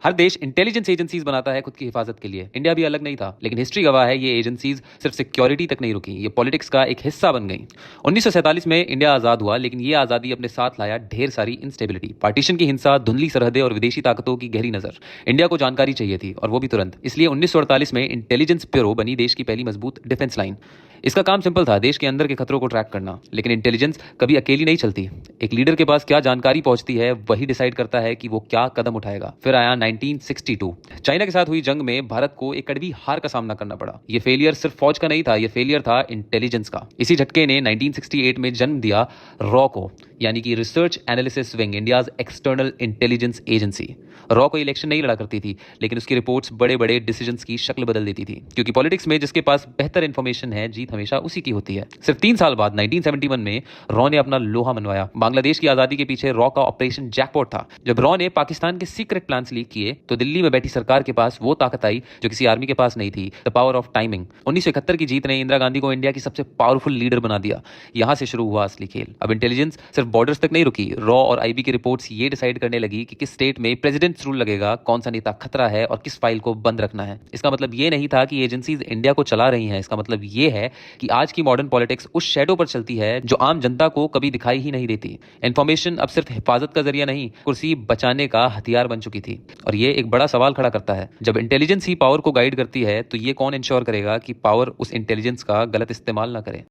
हर देश intelligence agencies बनाता है खुद की हिफाजत के लिए। इंडिया भी अलग नहीं था, लेकिन हिस्ट्री गवाह है ये एजेंसीज सिर्फ सिक्योरिटी तक नहीं रुकी, ये पॉलिटिक्स का एक हिस्सा बन गई। 1947 में इंडिया आजाद हुआ, लेकिन ये आजादी अपने साथ लाया ढेर सारी इंस्टेबिलिटी, पार्टीशन की हिंसा, धुंधली सरहदें और विदेशी ताकतों की गहरी नजर। इंडिया को जानकारी चाहिए थी, और वो भी तुरंत। इसलिए 1948 में इंटेलिजेंस ब्यूरो बनी देश की पहली मजबूत डिफेंस लाइन। इसका काम सिंपल था, देश के अंदर के खतरों को ट्रैक करना। लेकिन इंटेलिजेंस कभी अकेली नहीं चलती। एक लीडर के पास क्या जानकारी पहुंचती है, वही डिसाइड करता है कि वो क्या कदम उठाएगा। फिर आया 1962। चाइना के साथ हुई जंग में भारत को एक कड़वी हार का सामना करना पड़ा। ये फेलियर सिर्फ फौज का नहीं था, ये फेलियर था इंटेलिजेंस का। इसी झटके ने 1968 में जन्म दिया रॉ को, यानी कि research analysis wing, India's external intelligence agency. Raw को इलेक्शन नहीं लड़ा करती थी, लेकिन उसकी रिपोर्ट्स बड़े बड़े डिसीजंस की शक्ल बदल देती थी। क्योंकि पॉलिटिक्स में जिसके पास बेहतर इंफॉर्मेशन है, जीत हमेशा उसी की होती है। सिर्फ 3 साल बाद 1971 में रॉ ने अपना लोहा मनवाया। बांग्लादेश की आजादी के पीछे रॉ का ऑपरेशन जैकपॉट था। जब रॉ ने पाकिस्तान के सीक्रेट प्लान्स लीक किए, तो दिल्ली में बैठी सरकार के पास वो ताकत आई जो किसी आर्मी के पास नहीं थी, द पावर ऑफ टाइमिंग। 1971 की जीत ने इंदिरा गांधी को इंडिया की सबसे पावरफुल लीडर बना दिया। यहां से शुरू हुआ असली खेल। अब इंटेलिजेंस सिर्फ बॉर्डर्स तक नहीं रुकी। रॉ और आईबी की रिपोर्ट्स ये डिसाइड करने लगी कि किस स्टेट में प्रेसिडेंट्स रूल लगेगा, कौन सा नेता खतरा है और किस फाइल को बंद रखना है। इसका मतलब ये नहीं था कि एजेंसीज इंडिया को चला रही हैं। इसका मतलब ये है कि आज की मॉडर्न पॉलिटिक्स उस शैडो पर चलती है जो आम जनता को कभी दिखाई ही नहीं देती। इंफॉर्मेशन अब सिर्फ हिफाजत का जरिया नहीं, कुर्सी बचाने का हथियार बन चुकी थी। और ये एक बड़ा सवाल खड़ा करता है, जब इंटेलिजेंस ही पावर को गाइड करती है, तो ये कौन इंश्योर करेगा कि पावर उस इंटेलिजेंस का गलत इस्तेमाल ना करे।